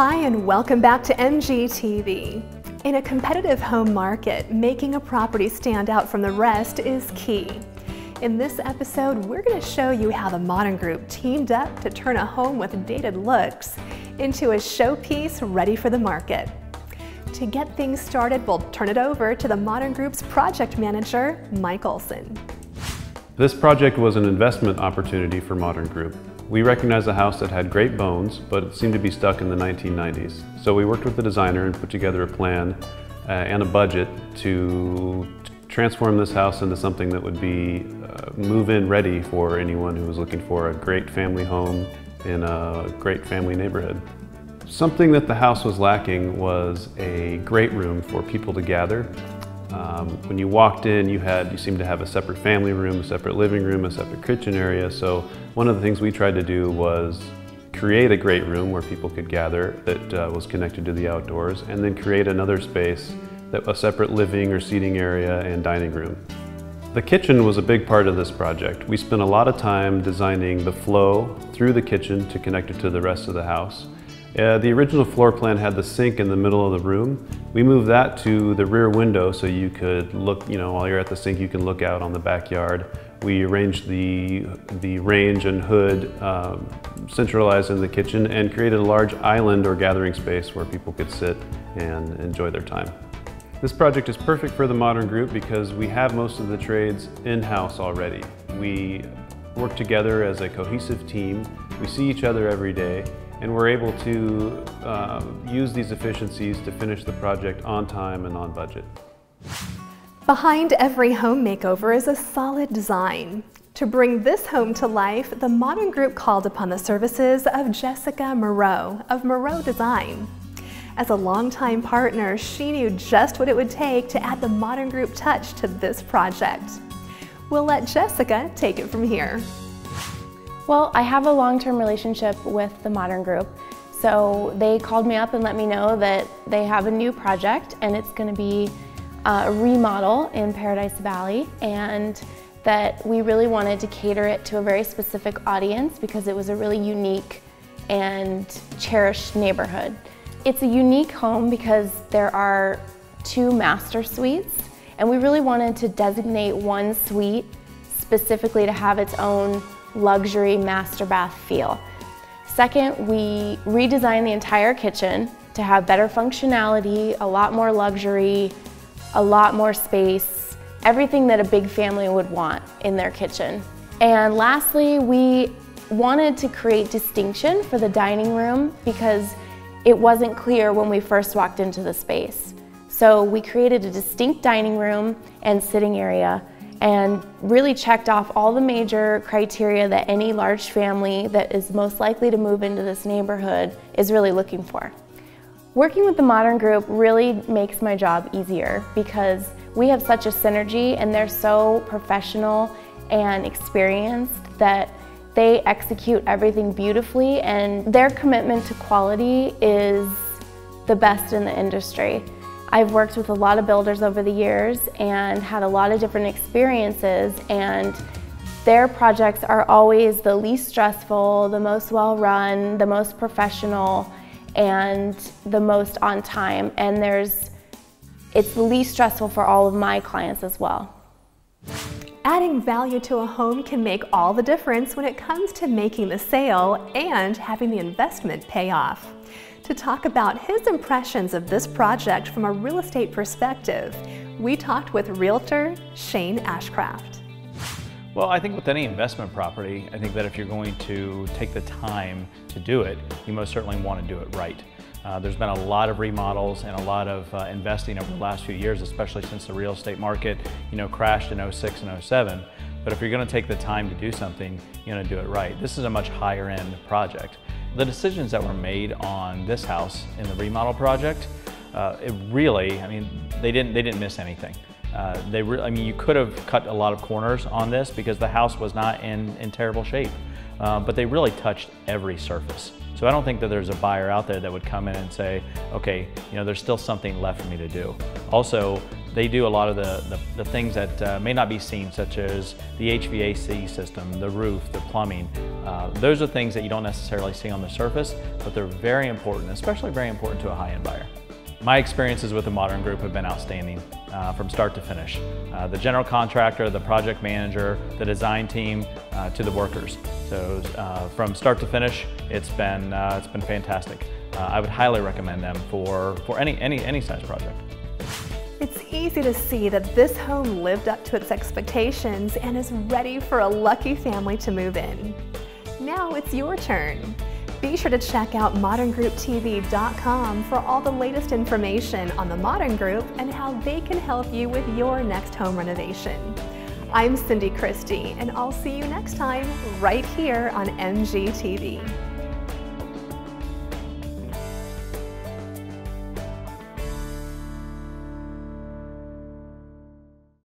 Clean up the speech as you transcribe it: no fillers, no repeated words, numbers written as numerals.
Hi and welcome back to MGTV. In a competitive home market, making a property stand out from the rest is key. In this episode, we're going to show you how the Modern Group teamed up to turn a home with dated looks into a showpiece ready for the market. To get things started, we'll turn it over to the Modern Group's Project Manager, Mike Olson. This project was an investment opportunity for Modern Group. We recognized a house that had great bones, but it seemed to be stuck in the 1990s. So we worked with the designer and put together a plan and a budget to transform this house into something that would be move-in ready for anyone who was looking for a great family home in a great family neighborhood. Something that the house was lacking was a great room for people to gather. When you walked in, you seemed to have a separate family room, a separate living room, a separate kitchen area. So one of the things we tried to do was create a great room where people could gather that was connected to the outdoors, and then create another space, a separate living or seating area and dining room. The kitchen was a big part of this project. We spent a lot of time designing the flow through the kitchen to connect it to the rest of the house. The original floor plan had the sink in the middle of the room. We moved that to the rear window so you could look, while you're at the sink, you can look out on the backyard. We arranged the range and hood centralized in the kitchen and created a large island or gathering space where people could sit and enjoy their time. This project is perfect for the Modern Group because we have most of the trades in-house already. We work together as a cohesive team. We see each other every day, and we're able to use these efficiencies to finish the project on time and on budget. Behind every home makeover is a solid design. To bring this home to life, the Modern Group called upon the services of Jessica Moreau of Moreau Design. As a longtime partner, she knew just what it would take to add the Modern Group touch to this project. We'll let Jessica take it from here. Well, I have a long-term relationship with the Modern Group, so they called me up and let me know that they have a new project and it's going to be a remodel in Paradise Valley, and that we really wanted to cater it to a very specific audience because it was a really unique and cherished neighborhood. It's a unique home because there are 2 master suites, and we really wanted to designate one suite specifically to have its own luxury master bath feel. Second, we redesigned the entire kitchen to have better functionality, a lot more luxury, a lot more space, everything that a big family would want in their kitchen. And lastly, we wanted to create distinction for the dining room because it wasn't clear when we first walked into the space. So we created a distinct dining room and sitting area and really checked off all the major criteria that any large family that is most likely to move into this neighborhood is really looking for. Working with the Modern Group really makes my job easier because we have such a synergy and they're so professional and experienced that they execute everything beautifully, and their commitment to quality is the best in the industry. I've worked with a lot of builders over the years and had a lot of different experiences, and their projects are always the least stressful, the most well-run, the most professional, and the most on time. And it's the least stressful for all of my clients as well. Adding value to a home can make all the difference when it comes to making the sale and having the investment pay off. To talk about his impressions of this project from a real estate perspective, we talked with Realtor Shane Ashcraft. Well, I think with any investment property, I think that if you're going to take the time to do it, you most certainly want to do it right. There's been a lot of remodels and a lot of investing over the last few years, especially since the real estate market, crashed in 06 and 07. But if you're going to take the time to do something, you're going to do it right. This is a much higher end project. The decisions that were made on this house in the remodel project, they didn't miss anything. You could have cut a lot of corners on this because the house was not in terrible shape, but they really touched every surface. So I don't think that there's a buyer out there that would come in and say, okay, there's still something left for me to do. Also, They do a lot of the things that may not be seen, such as the HVAC system, the roof, the plumbing. Those are things that you don't necessarily see on the surface, but they're very important, especially very important to a high-end buyer. My experiences with the Modern Group have been outstanding from start to finish. The general contractor, the project manager, the design team, to the workers. So from start to finish, it's been fantastic. I would highly recommend them for any size project. It's easy to see that this home lived up to its expectations and is ready for a lucky family to move in. Now it's your turn. Be sure to check out moderngrouptv.com for all the latest information on the Modern Group and how they can help you with your next home renovation. I'm Cindy Christie, and I'll see you next time right here on MGTV.